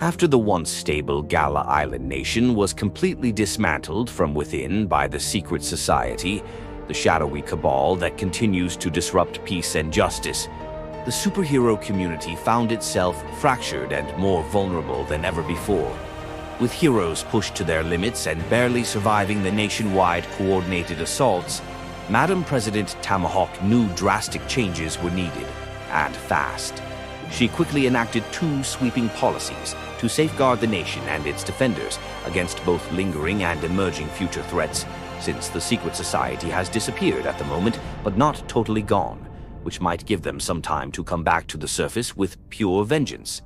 After the once stable Gala Island nation was completely dismantled from within by the secret society, the shadowy cabal that continues to disrupt peace and justice, the superhero community found itself fractured and more vulnerable than ever before. With heroes pushed to their limits and barely surviving the nationwide coordinated assaults, Madam President Tomahawk knew drastic changes were needed, and fast. She quickly enacted two sweeping policies to safeguard the nation and its defenders against both lingering and emerging future threats, since the secret society has disappeared at the moment, but not totally gone, which might give them some time to come back to the surface with pure vengeance.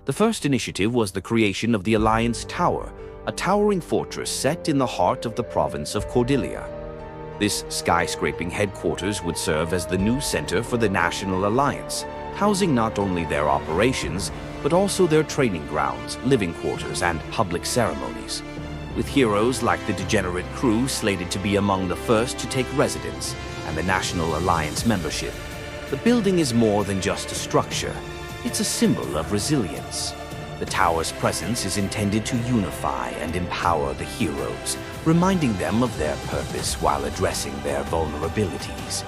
The first initiative was the creation of the Alliance Tower, a towering fortress set in the heart of the province of Cordelia. This skyscraping headquarters would serve as the new center for the National Alliance, housing not only their operations, but also their training grounds, living quarters, and public ceremonies. With heroes like the Degenerate Crew slated to be among the first to take residence, and the National Alliance membership, the building is more than just a structure. It's a symbol of resilience. The tower's presence is intended to unify and empower the heroes, reminding them of their purpose while addressing their vulnerabilities.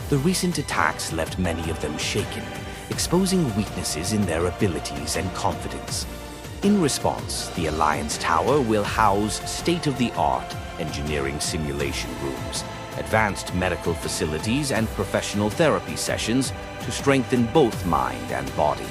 The recent attacks left many of them shaken, exposing weaknesses in their abilities and confidence. In response, the Alliance Tower will house state-of-the-art engineering simulation rooms, advanced medical facilities, and professional therapy sessions to strengthen both mind and body.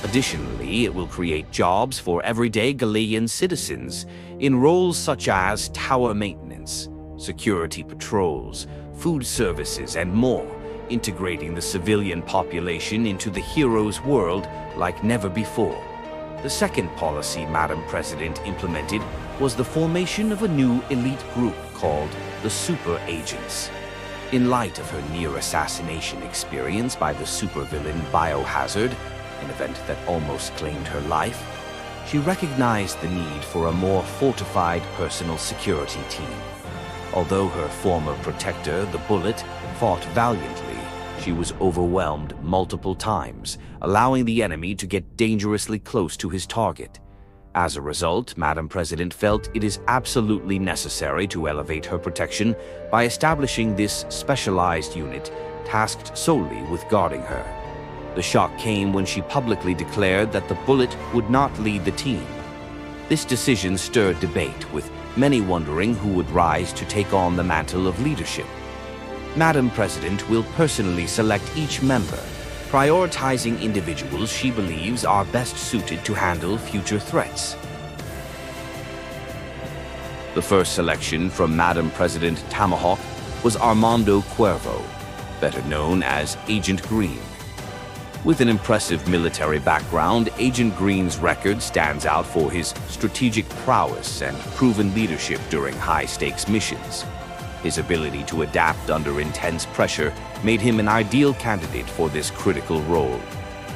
Additionally, it will create jobs for everyday Galilean citizens in roles such as tower maintenance, security patrols, food services, and more, integrating the civilian population into the heroes' world like never before. The second policy Madam President implemented was the formation of a new elite group called the Super Agents. In light of her near assassination experience by the supervillain Biohazard, an event that almost claimed her life, she recognized the need for a more fortified personal security team. Although her former protector, the Bullet, fought valiantly, she was overwhelmed multiple times, allowing the enemy to get dangerously close to his target. As a result, Madam President felt it is absolutely necessary to elevate her protection by establishing this specialized unit tasked solely with guarding her. The shock came when she publicly declared that the Bullet would not lead the team. This decision stirred debate, with many wondering who would rise to take on the mantle of leadership. Madam President will personally select each member, prioritizing individuals she believes are best suited to handle future threats. The first selection from Madam President Tomahawk was Armando Cuervo, better known as Agent Green. With an impressive military background, Agent Green's record stands out for his strategic prowess and proven leadership during high-stakes missions. His ability to adapt under intense pressure made him an ideal candidate for this critical role.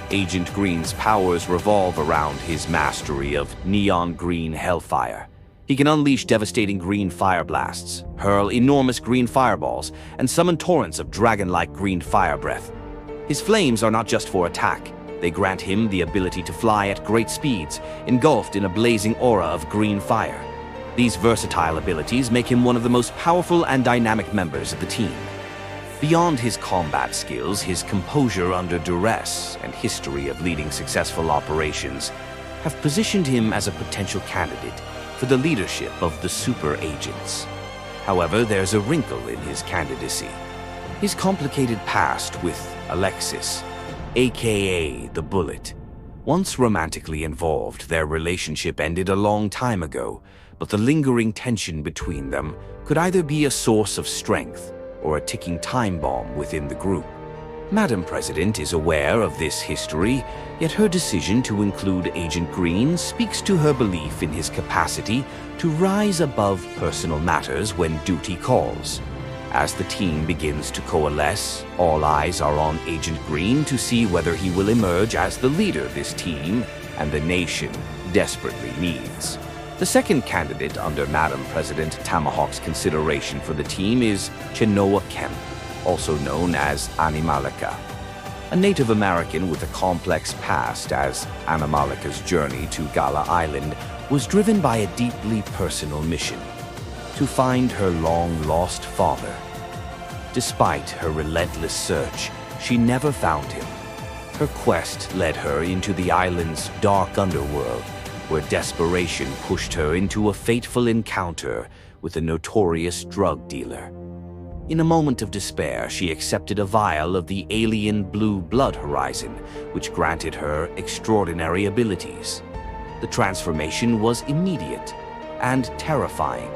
Agent Green's powers revolve around his mastery of neon green hellfire. He can unleash devastating green fire blasts, hurl enormous green fireballs, and summon torrents of dragon-like green fire breath. His flames are not just for attack. They grant him the ability to fly at great speeds, engulfed in a blazing aura of green fire. These versatile abilities make him one of the most powerful and dynamic members of the team. Beyond his combat skills, his composure under duress and history of leading successful operations have positioned him as a potential candidate for the leadership of the Super Agents. However, there's a wrinkle in his candidacy. His complicated past with Alexis, aka the Bullet. Once romantically involved, their relationship ended a long time ago, but the lingering tension between them could either be a source of strength or a ticking time bomb within the group. Madam President is aware of this history, yet her decision to include Agent Green speaks to her belief in his capacity to rise above personal matters when duty calls. As the team begins to coalesce, all eyes are on Agent Green to see whether he will emerge as the leader this team and the nation desperately needs. The second candidate under Madam President Tomahawk's consideration for the team is Chenoa Kemp, also known as Animala. A Native American with a complex past, as Animalica's journey to Gala Island was driven by a deeply personal mission: to find her long-lost father. Despite her relentless search, she never found him. Her quest led her into the island's dark underworld, where desperation pushed her into a fateful encounter with a notorious drug dealer. In a moment of despair, she accepted a vial of the alien blue blood horizon, which granted her extraordinary abilities. The transformation was immediate and terrifying.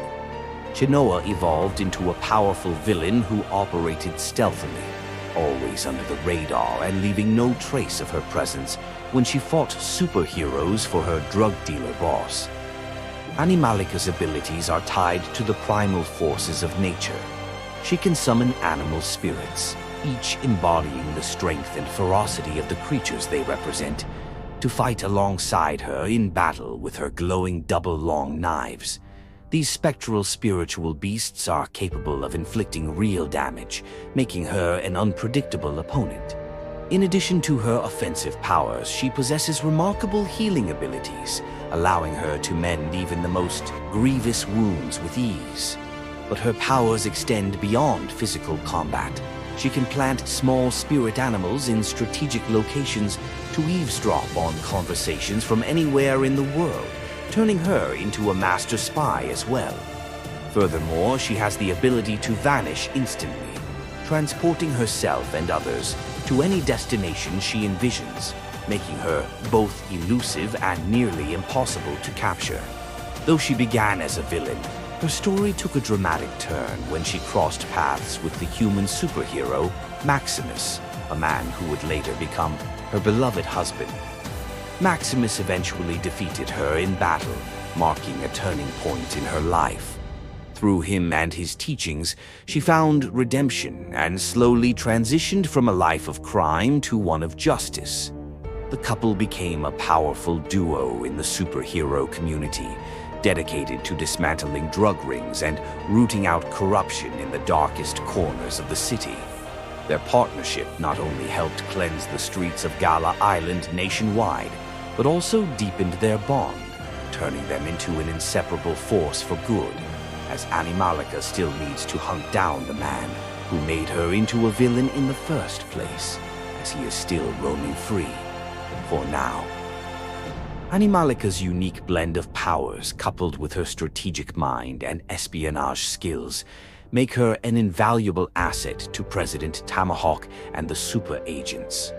Chinoa evolved into a powerful villain who operated stealthily, always under the radar and leaving no trace of her presence when she fought superheroes for her drug dealer boss. Animalica's abilities are tied to the primal forces of nature. She can summon animal spirits, each embodying the strength and ferocity of the creatures they represent, to fight alongside her in battle with her glowing double-long knives. These spectral spiritual beasts are capable of inflicting real damage, making her an unpredictable opponent. In addition to her offensive powers, she possesses remarkable healing abilities, allowing her to mend even the most grievous wounds with ease. But her powers extend beyond physical combat. She can plant small spirit animals in strategic locations to eavesdrop on conversations from anywhere in the world, turning her into a master spy as well. Furthermore, she has the ability to vanish instantly, transporting herself and others to any destination she envisions, making her both elusive and nearly impossible to capture. Though she began as a villain, her story took a dramatic turn when she crossed paths with the human superhero Maximus, a man who would later become her beloved husband. Maximus eventually defeated her in battle, marking a turning point in her life. Through him and his teachings, she found redemption and slowly transitioned from a life of crime to one of justice. The couple became a powerful duo in the superhero community, dedicated to dismantling drug rings and rooting out corruption in the darkest corners of the city. Their partnership not only helped cleanse the streets of Gala Island nationwide, but also deepened their bond, turning them into an inseparable force for good, as Animalica still needs to hunt down the man who made her into a villain in the first place, as he is still roaming free, for now. Animalica's unique blend of powers, coupled with her strategic mind and espionage skills, make her an invaluable asset to President Tomahawk and the super agents.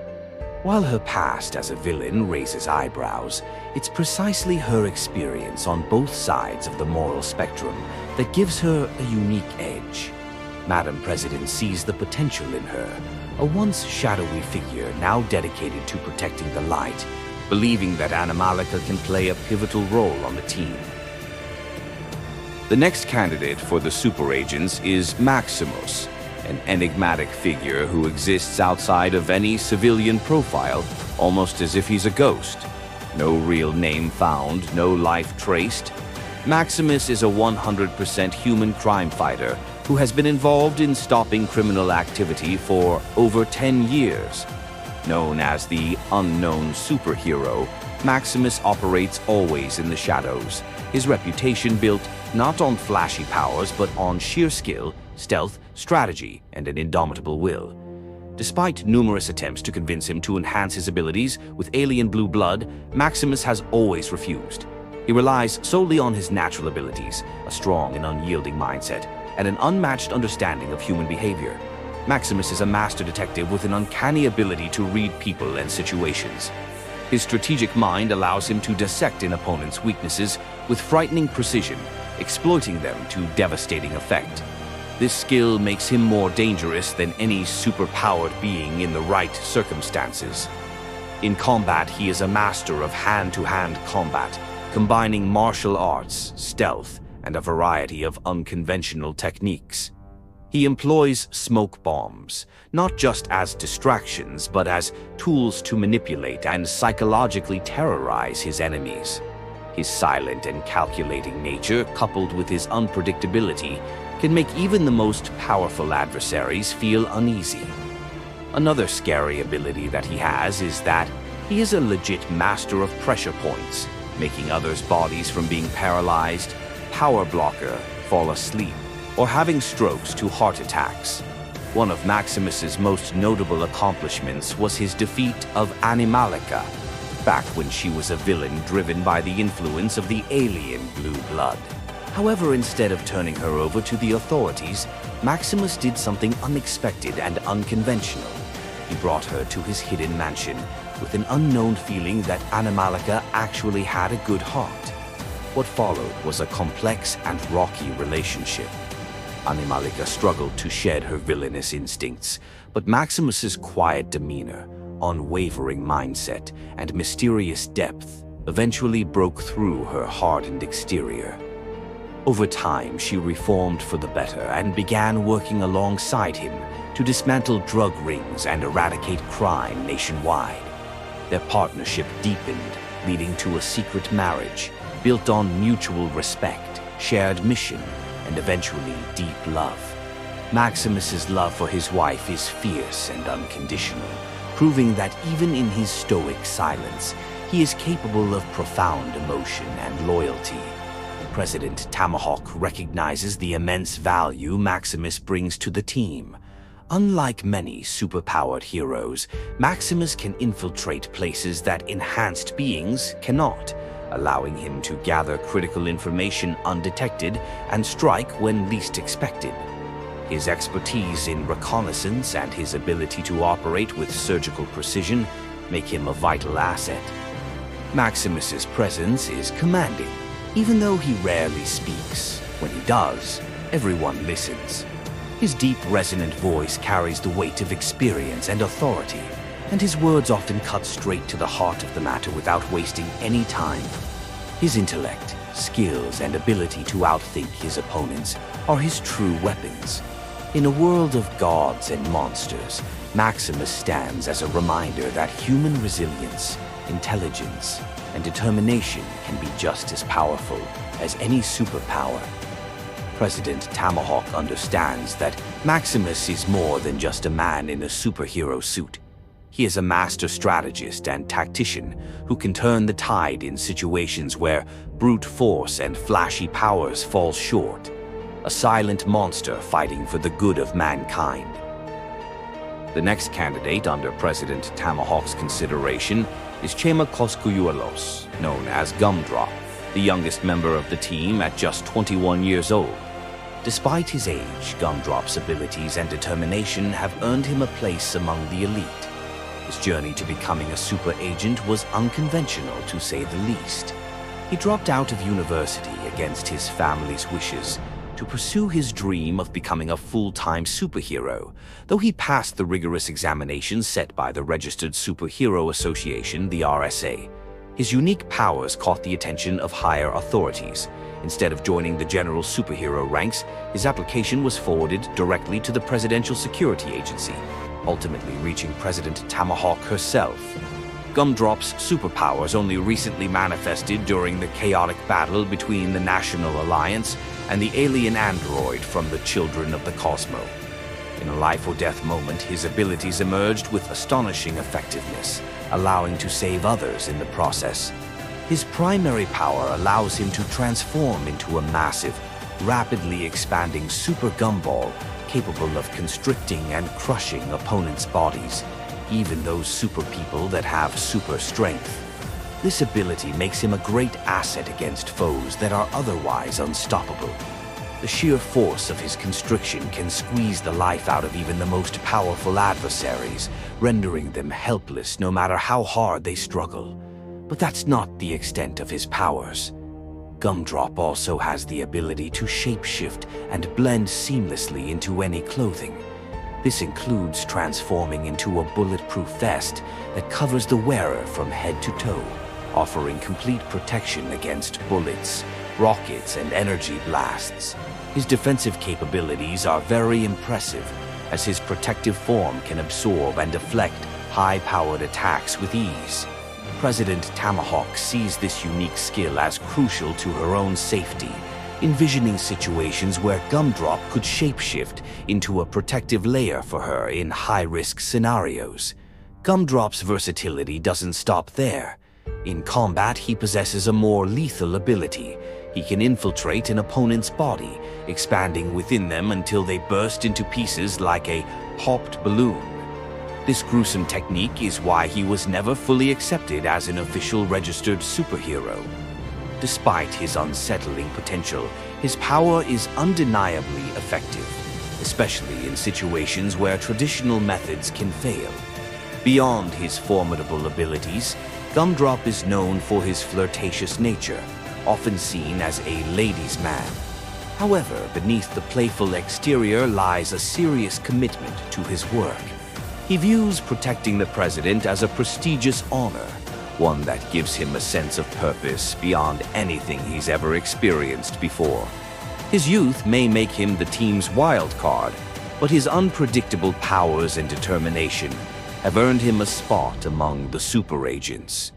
While her past as a villain raises eyebrows, it's precisely her experience on both sides of the moral spectrum that gives her a unique edge. Madam President sees the potential in her, a once shadowy figure now dedicated to protecting the light, believing that Animalica can play a pivotal role on the team. The next candidate for the super agents is Maximus, an enigmatic figure who exists outside of any civilian profile, almost as if he's a ghost. No real name found, no life traced. Maximus is a 100% human crime fighter who has been involved in stopping criminal activity for over 10 years. Known as the unknown superhero, Maximus operates always in the shadows, his reputation built not on flashy powers but on sheer skill, stealth, strategy, and an indomitable will. Despite numerous attempts to convince him to enhance his abilities with alien blue blood, Maximus has always refused. He relies solely on his natural abilities, a strong and unyielding mindset, and an unmatched understanding of human behavior. Maximus is a master detective with an uncanny ability to read people and situations. His strategic mind allows him to dissect an opponent's weaknesses with frightening precision, exploiting them to devastating effect. This skill makes him more dangerous than any superpowered being in the right circumstances. In combat, he is a master of hand-to-hand combat, combining martial arts, stealth, and a variety of unconventional techniques. He employs smoke bombs, not just as distractions, but as tools to manipulate and psychologically terrorize his enemies. His silent and calculating nature, coupled with his unpredictability, can make even the most powerful adversaries feel uneasy. Another scary ability that he has is that he is a legit master of pressure points, making others' bodies from being paralyzed, power blocker, fall asleep, or having strokes to heart attacks. One of Maximus's most notable accomplishments was his defeat of Animala, back when she was a villain driven by the influence of the alien blue blood. However, instead of turning her over to the authorities, Maximus did something unexpected and unconventional. He brought her to his hidden mansion with an unknown feeling that Animala actually had a good heart. What followed was a complex and rocky relationship. Animala struggled to shed her villainous instincts, but Maximus's quiet demeanor, unwavering mindset, and mysterious depth eventually broke through her hardened exterior. Over time, she reformed for the better and began working alongside him to dismantle drug rings and eradicate crime nationwide. Their partnership deepened, leading to a secret marriage built on mutual respect, shared mission, and eventually deep love. Maximus's love for his wife is fierce and unconditional, proving that even in his stoic silence, he is capable of profound emotion and loyalty. President Tomahawk recognizes the immense value Maximus brings to the team. Unlike many superpowered heroes, Maximus can infiltrate places that enhanced beings cannot, allowing him to gather critical information undetected and strike when least expected. His expertise in reconnaissance and his ability to operate with surgical precision make him a vital asset. Maximus's presence is commanding, even though he rarely speaks. When he does, everyone listens. His deep, resonant voice carries the weight of experience and authority, and his words often cut straight to the heart of the matter without wasting any time. His intellect, skills, and ability to outthink his opponents are his true weapons. In a world of gods and monsters, Maximus stands as a reminder that human resilience, intelligence, and determination can be just as powerful as any superpower. President Tomahawk understands that Maximus is more than just a man in a superhero suit. He is a master strategist and tactician who can turn the tide in situations where brute force and flashy powers fall short. A silent monster fighting for the good of mankind. The next candidate under President Tomahawk's consideration is Chema Koskuyuelos, known as Gumdrop, the youngest member of the team at just 21 years old. Despite his age, Gumdrop's abilities and determination have earned him a place among the elite. His journey to becoming a super agent was unconventional, to say the least. He dropped out of university against his family's wishes to pursue his dream of becoming a full-time superhero, though he passed the rigorous examinations set by the Registered Superhero Association, the RSA. His unique powers caught the attention of higher authorities. Instead of joining the general superhero ranks, his application was forwarded directly to the Presidential Security Agency, ultimately reaching President Tomahawk herself. Gumdrop's superpowers only recently manifested during the chaotic battle between the National Alliance and the alien android from the Children of the Cosmo. In a life-or-death moment, his abilities emerged with astonishing effectiveness, allowing to save others in the process. His primary power allows him to transform into a massive, rapidly expanding super gumball capable of constricting and crushing opponents' bodies, even those super people that have super strength. This ability makes him a great asset against foes that are otherwise unstoppable. The sheer force of his constriction can squeeze the life out of even the most powerful adversaries, rendering them helpless no matter how hard they struggle. But that's not the extent of his powers. Gumdrop also has the ability to shapeshift and blend seamlessly into any clothing. This includes transforming into a bulletproof vest that covers the wearer from head to toe, offering complete protection against bullets, rockets, and energy blasts. His defensive capabilities are very impressive, as his protective form can absorb and deflect high-powered attacks with ease. President Tomahawk sees this unique skill as crucial to her own safety, envisioning situations where Gumdrop could shapeshift into a protective layer for her in high-risk scenarios. Gumdrop's versatility doesn't stop there. In combat, he possesses a more lethal ability. He can infiltrate an opponent's body, expanding within them until they burst into pieces like a popped balloon. This gruesome technique is why he was never fully accepted as an official registered superhero. Despite his unsettling potential, his power is undeniably effective, especially in situations where traditional methods can fail. Beyond his formidable abilities, Gumdrop is known for his flirtatious nature, often seen as a ladies' man. However, beneath the playful exterior lies a serious commitment to his work. He views protecting the president as a prestigious honor, one that gives him a sense of purpose beyond anything he's ever experienced before. His youth may make him the team's wild card, but his unpredictable powers and determination have earned him a spot among the super agents.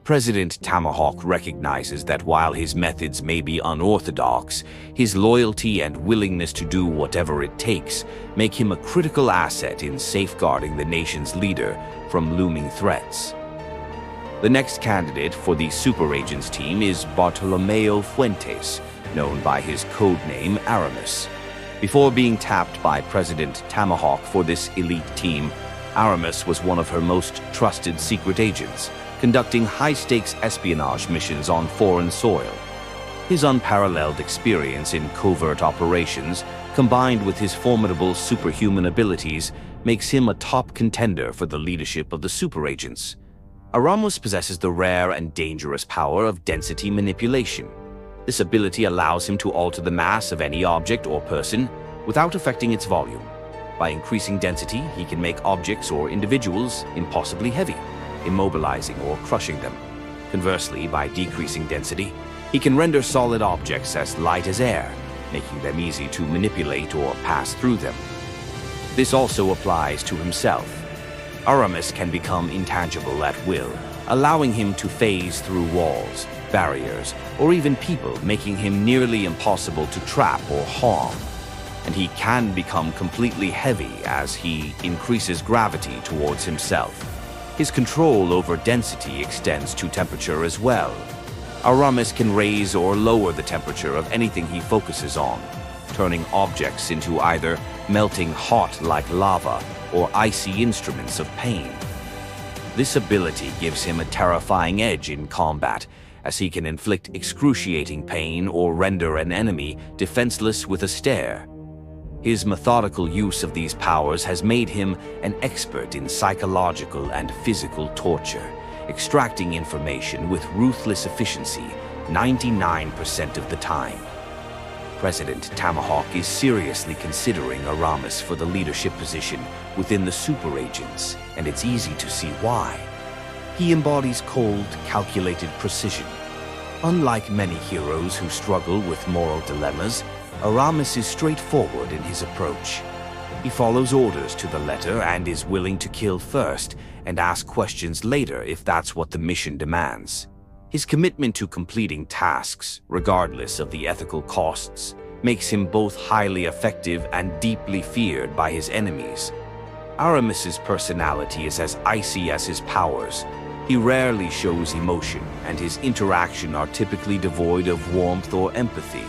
President Tomahawk recognizes that while his methods may be unorthodox, his loyalty and willingness to do whatever it takes make him a critical asset in safeguarding the nation's leader from looming threats. The next candidate for the super agents team is Bartolomeo Fuentes, known by his codename Aramis. Before being tapped by President Tomahawk for this elite team, Aramis was one of her most trusted secret agents, conducting high-stakes espionage missions on foreign soil. His unparalleled experience in covert operations, combined with his formidable superhuman abilities, makes him a top contender for the leadership of the super agents. Aramis possesses the rare and dangerous power of density manipulation. This ability allows him to alter the mass of any object or person without affecting its volume. By increasing density, he can make objects or individuals impossibly heavy, immobilizing or crushing them. Conversely, by decreasing density, he can render solid objects as light as air, making them easy to manipulate or pass through them. This also applies to himself. Aramis can become intangible at will, allowing him to phase through walls, barriers, or even people, making him nearly impossible to trap or harm. And he can become completely heavy as he increases gravity towards himself. His control over density extends to temperature as well. Aramis can raise or lower the temperature of anything he focuses on, turning objects into either melting hot like lava or icy instruments of pain. This ability gives him a terrifying edge in combat, as he can inflict excruciating pain or render an enemy defenseless with a stare. His methodical use of these powers has made him an expert in psychological and physical torture, extracting information with ruthless efficiency 99% of the time. President Tomahawk is seriously considering Aramis for the leadership position within the super agents, and it's easy to see why. He embodies cold, calculated precision. Unlike many heroes who struggle with moral dilemmas, Aramis is straightforward in his approach. He follows orders to the letter and is willing to kill first and ask questions later if that's what the mission demands. His commitment to completing tasks, regardless of the ethical costs, makes him both highly effective and deeply feared by his enemies. Aramis's personality is as icy as his powers. He rarely shows emotion, and his interactions are typically devoid of warmth or empathy.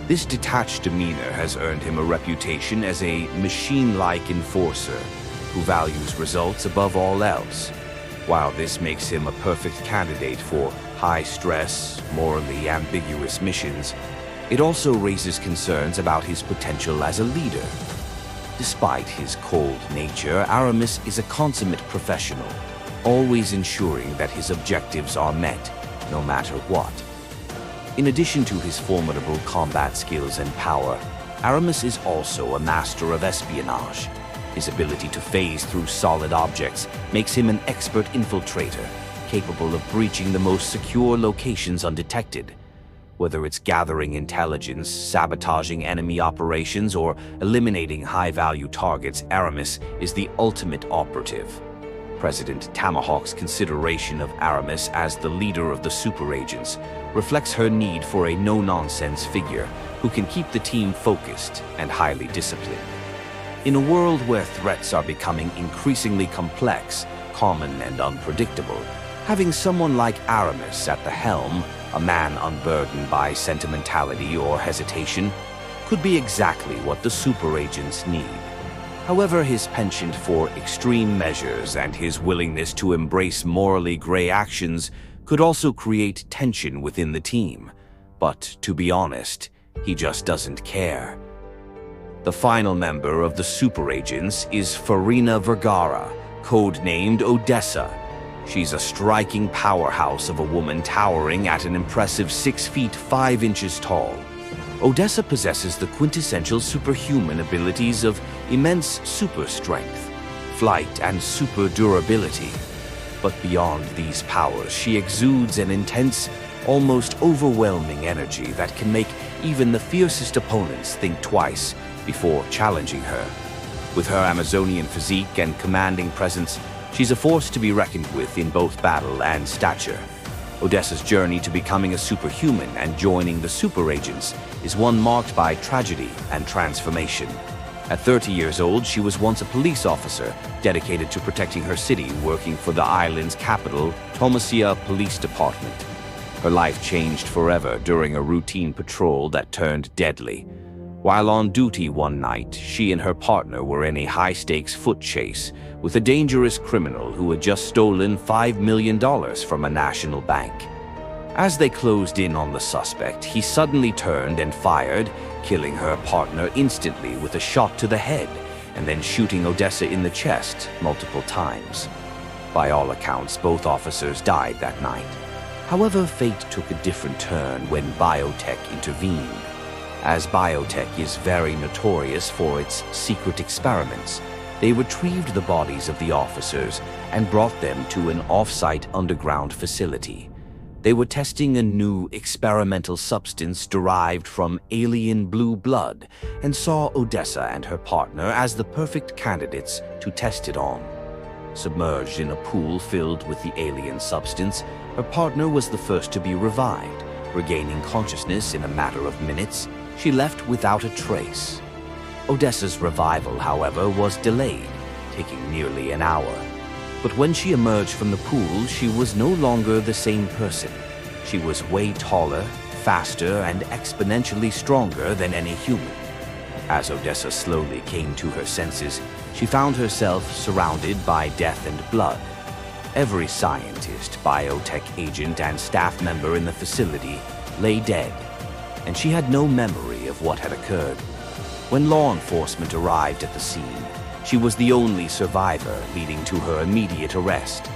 This detached demeanor has earned him a reputation as a machine-like enforcer who values results above all else. While this makes him a perfect candidate for high-stress, morally ambiguous missions, it also raises concerns about his potential as a leader. Despite his cold nature, Aramis is a consummate professional, always ensuring that his objectives are met, no matter what. In addition to his formidable combat skills and power, Aramis is also a master of espionage. His ability to phase through solid objects makes him an expert infiltrator, capable of breaching the most secure locations undetected. Whether it's gathering intelligence, sabotaging enemy operations, or eliminating high-value targets, Aramis is the ultimate operative. President Tomahawk's consideration of Aramis as the leader of the super agents reflects her need for a no-nonsense figure who can keep the team focused and highly disciplined. In a world where threats are becoming increasingly complex, common, and unpredictable, having someone like Aramis at the helm, a man unburdened by sentimentality or hesitation, could be exactly what the super agents need. However, his penchant for extreme measures and his willingness to embrace morally gray actions could also create tension within the team. But to be honest, he just doesn't care. The final member of the super agents is Farina Vergara, codenamed Odessa. She's a striking powerhouse of a woman towering at an impressive 6 feet 5 inches tall. Odessa possesses the quintessential superhuman abilities of immense super strength, flight, and super durability. But beyond these powers, she exudes an intense, almost overwhelming energy that can make even the fiercest opponents think twice before challenging her. With her Amazonian physique and commanding presence, she's a force to be reckoned with in both battle and stature. Odessa's journey to becoming a superhuman and joining the super agents is one marked by tragedy and transformation. At 30 years old, she was once a police officer dedicated to protecting her city, working for the island's capital, Tomasia Police Department. Her life changed forever during a routine patrol that turned deadly. While on duty one night, she and her partner were in a high-stakes foot chase with a dangerous criminal who had just stolen $5 million from a national bank. As they closed in on the suspect, he suddenly turned and fired, killing her partner instantly with a shot to the head, and then shooting Odessa in the chest multiple times. By all accounts, both officers died that night. However, fate took a different turn when biotech intervened. As biotech is very notorious for its secret experiments, they retrieved the bodies of the officers and brought them to an off-site underground facility. They were testing a new experimental substance derived from alien blue blood and saw Odessa and her partner as the perfect candidates to test it on. Submerged in a pool filled with the alien substance, her partner was the first to be revived. Regaining consciousness in a matter of minutes, she left without a trace. Odessa's revival, however, was delayed, taking nearly an hour. But when she emerged from the pool, she was no longer the same person. She was way taller, faster, and exponentially stronger than any human. As Odessa slowly came to her senses, she found herself surrounded by death and blood. Every scientist, biotech agent, and staff member in the facility lay dead, and she had no memory of what had occurred. When law enforcement arrived at the scene, she was the only survivor, leading to her immediate arrest.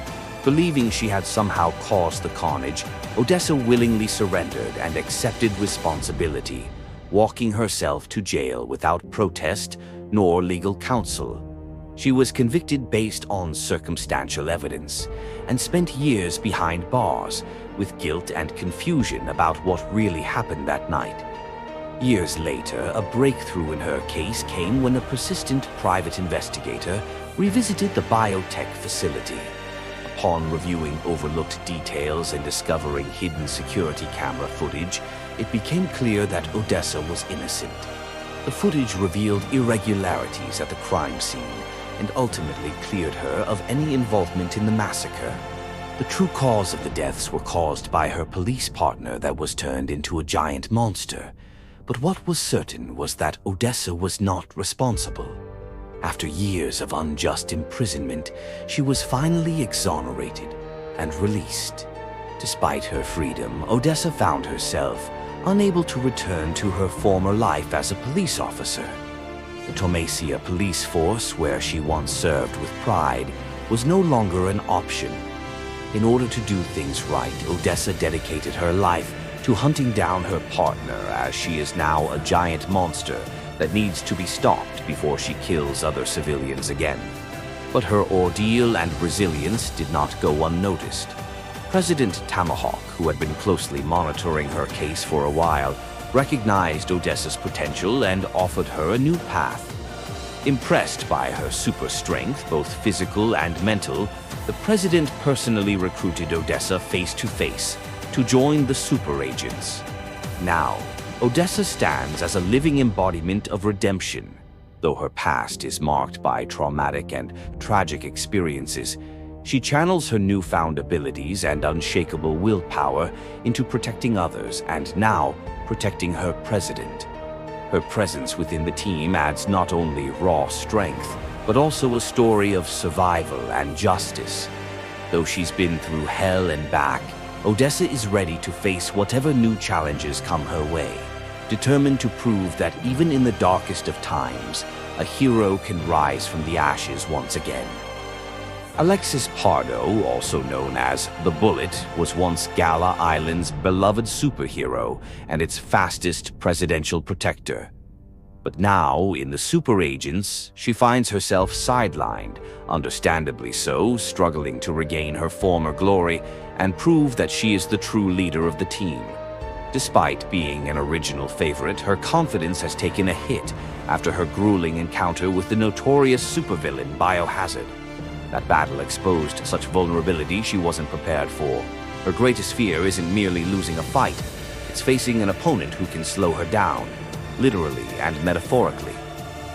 Believing she had somehow caused the carnage, Odessa willingly surrendered and accepted responsibility, walking herself to jail without protest nor legal counsel. She was convicted based on circumstantial evidence and spent years behind bars with guilt and confusion about what really happened that night. Years later, a breakthrough in her case came when a persistent private investigator revisited the biotech facility. Upon reviewing overlooked details and discovering hidden security camera footage, it became clear that Odessa was innocent. The footage revealed irregularities at the crime scene and ultimately cleared her of any involvement in the massacre. The true cause of the deaths were caused by her police partner that was turned into a giant monster. But what was certain was that Odessa was not responsible. After years of unjust imprisonment, she was finally exonerated and released. Despite her freedom, Odessa found herself unable to return to her former life as a police officer. The Tomasia police force, where she once served with pride, was no longer an option. In order to do things right, Odessa dedicated her life to hunting down her partner, as she is now a giant monster that needs to be stopped before she kills other civilians again. But her ordeal and resilience did not go unnoticed. President Tomahawk, who had been closely monitoring her case for a while, recognized Odessa's potential and offered her a new path. Impressed by her super strength, both physical and mental, the president personally recruited Odessa face-to-face to join the super agents. Now, Odessa stands as a living embodiment of redemption. Though her past is marked by traumatic and tragic experiences, she channels her newfound abilities and unshakable willpower into protecting others and now protecting her president. Her presence within the team adds not only raw strength, but also a story of survival and justice. Though she's been through hell and back, Odessa is ready to face whatever new challenges come her way, determined to prove that even in the darkest of times, a hero can rise from the ashes once again. Alexis Pardo, also known as the Bullet, was once Gala Island's beloved superhero and its fastest presidential protector. But now, in the Super Agents, she finds herself sidelined, understandably so, struggling to regain her former glory and prove that she is the true leader of the team. Despite being an original favorite, her confidence has taken a hit after her grueling encounter with the notorious supervillain Biohazard. That battle exposed such vulnerability she wasn't prepared for. Her greatest fear isn't merely losing a fight, it's facing an opponent who can slow her down, literally and metaphorically.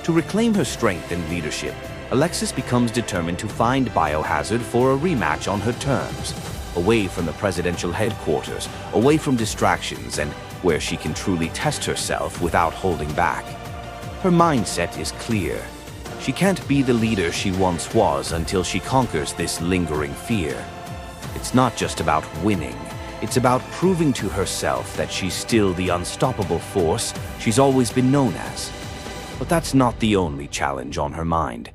To reclaim her strength and leadership, Alexis becomes determined to find Biohazard for a rematch on her terms, away from the presidential headquarters, away from distractions, and where she can truly test herself without holding back. Her mindset is clear. She can't be the leader she once was until she conquers this lingering fear. It's not just about winning, it's about proving to herself that she's still the unstoppable force she's always been known as. But that's not the only challenge on her mind.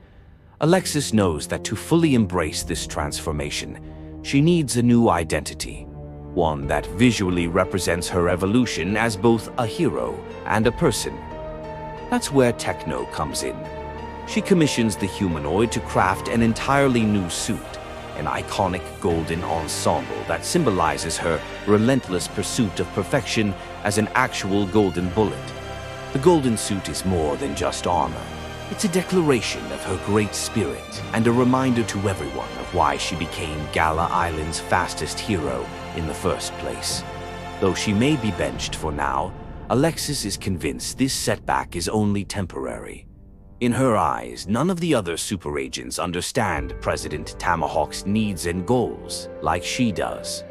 Alexis knows that to fully embrace this transformation, she needs a new identity, one that visually represents her evolution as both a hero and a person. That's where Techno comes in. She commissions the humanoid to craft an entirely new suit, an iconic golden ensemble that symbolizes her relentless pursuit of perfection as an actual golden bullet. The golden suit is more than just armor. It's a declaration of her great spirit and a reminder to everyone of why she became Gala Island's fastest hero in the first place. Though she may be benched for now, Alexis is convinced this setback is only temporary. In her eyes, none of the other super agents understand President Tamahawk's needs and goals like she does.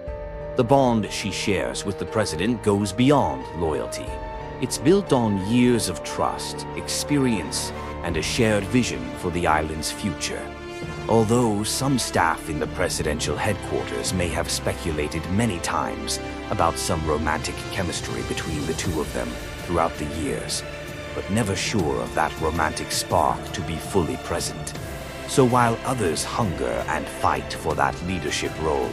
The bond she shares with the president goes beyond loyalty. It's built on years of trust, experience, and a shared vision for the island's future. Although some staff in the presidential headquarters may have speculated many times about some romantic chemistry between the two of them throughout the years, but never sure of that romantic spark to be fully present. So while others hunger and fight for that leadership role,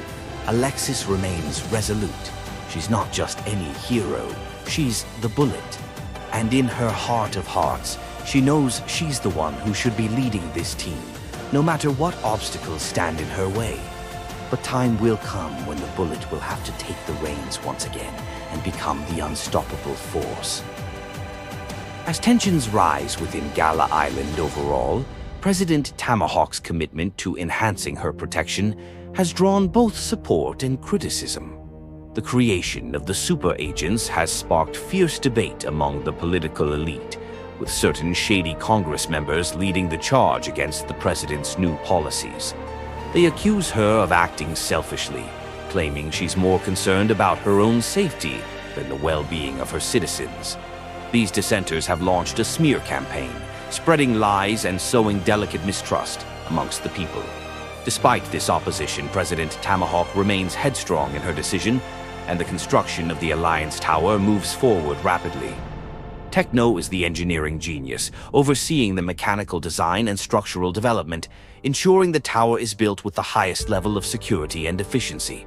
Alexis remains resolute. She's not just any hero, she's the Bullet. And in her heart of hearts, she knows she's the one who should be leading this team, no matter what obstacles stand in her way. But time will come when the Bullet will have to take the reins once again and become the unstoppable force. As tensions rise within Gala Island overall, President Tamahawk's commitment to enhancing her protection has drawn both support and criticism. The creation of the super agents has sparked fierce debate among the political elite, with certain shady Congress members leading the charge against the president's new policies. They accuse her of acting selfishly, claiming she's more concerned about her own safety than the well-being of her citizens. These dissenters have launched a smear campaign, spreading lies and sowing delicate mistrust amongst the people. Despite this opposition, President Tamahawk remains headstrong in her decision, and the construction of the Alliance Tower moves forward rapidly. Techno is the engineering genius, overseeing the mechanical design and structural development, ensuring the tower is built with the highest level of security and efficiency.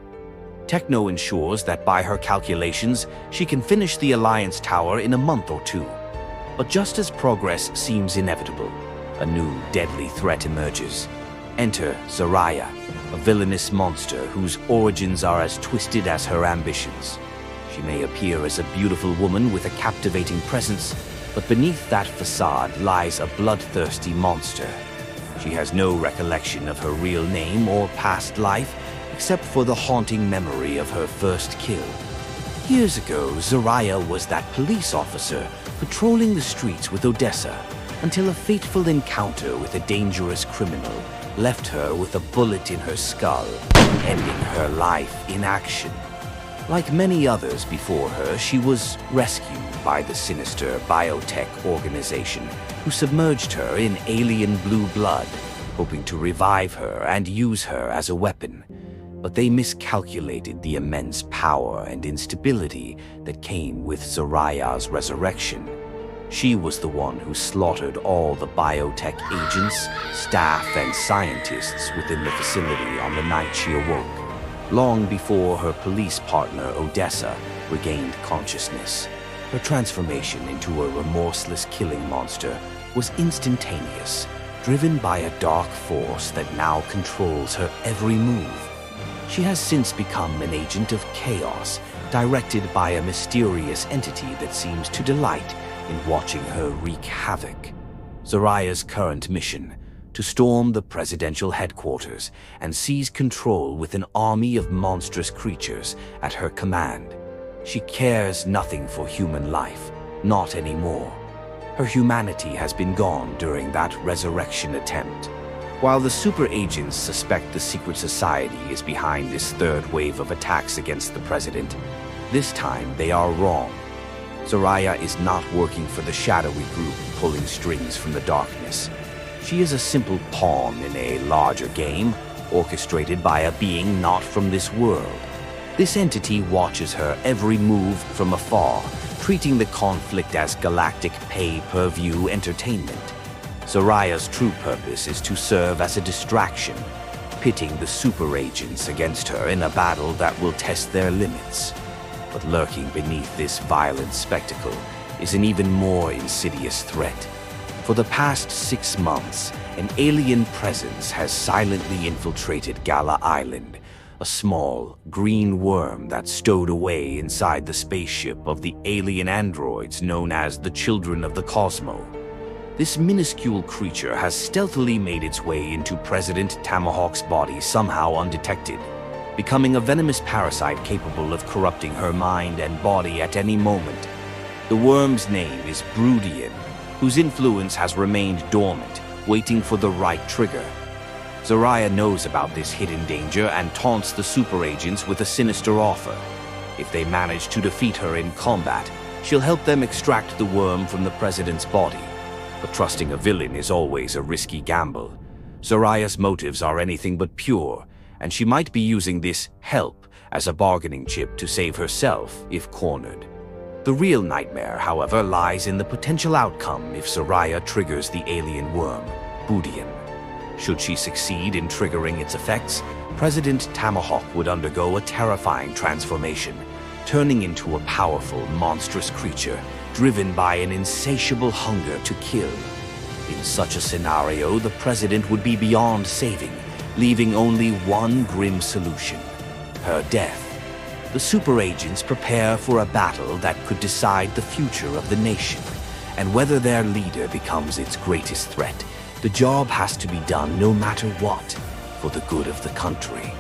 Techno ensures that by her calculations, she can finish the Alliance Tower in a month or two. But just as progress seems inevitable, a new deadly threat emerges. Enter Zariah, a villainous monster whose origins are as twisted as her ambitions. She may appear as a beautiful woman with a captivating presence, But beneath that facade lies a bloodthirsty monster. She has no recollection of her real name or past life, except for the haunting memory of her first kill. Years ago, Zariah was that police officer patrolling the streets with Odessa, until a fateful encounter with a dangerous criminal left her with a bullet in her skull, ending her life in action. Like many others before her, she was rescued by the sinister biotech organization who submerged her in alien blue blood, hoping to revive her and use her as a weapon. But they miscalculated the immense power and instability that came with Zariah's resurrection. She was the one who slaughtered all the biotech agents, staff, and scientists within the facility on the night she awoke, long before her police partner Odessa regained consciousness. Her transformation into a remorseless killing monster was instantaneous, driven by a dark force that now controls her every move. She has since become an agent of chaos, directed by a mysterious entity that seems to delight in watching her wreak havoc. Zariah's current mission: to storm the presidential headquarters and seize control with an army of monstrous creatures at her command. She cares nothing for human life, not anymore. Her humanity has been gone during that resurrection attempt. While the super agents suspect the secret society is behind this third wave of attacks against the president, this time they are wrong. Zariah is not working for the shadowy group pulling strings from the darkness. She is a simple pawn in a larger game, orchestrated by a being not from this world. This entity watches her every move from afar, treating the conflict as galactic pay-per-view entertainment. Zariah's true purpose is to serve as a distraction, pitting the super agents against her in a battle that will test their limits. But lurking beneath this violent spectacle is an even more insidious threat. For the past 6 months, an alien presence has silently infiltrated Gala Island, a small, green worm that stowed away inside the spaceship of the alien androids known as the Children of the Cosmo. This minuscule creature has stealthily made its way into President Tomahawk's body somehow undetected, becoming a venomous parasite capable of corrupting her mind and body at any moment. The worm's name is Brudian, whose influence has remained dormant, waiting for the right trigger. Zariah knows about this hidden danger and taunts the super agents with a sinister offer. If they manage to defeat her in combat, she'll help them extract the worm from the president's body. But trusting a villain is always a risky gamble. Zariah's motives are anything but pure, and she might be using this help as a bargaining chip to save herself if cornered. The real nightmare, however, lies in the potential outcome if Zariah triggers the alien worm, Brudian. Should she succeed in triggering its effects, President Tomahawk would undergo a terrifying transformation, turning into a powerful, monstrous creature driven by an insatiable hunger to kill. In such a scenario, the president would be beyond saving, leaving only one grim solution: her death. The super agents prepare for a battle that could decide the future of the nation, and whether their leader becomes its greatest threat, the job has to be done no matter what, for the good of the country.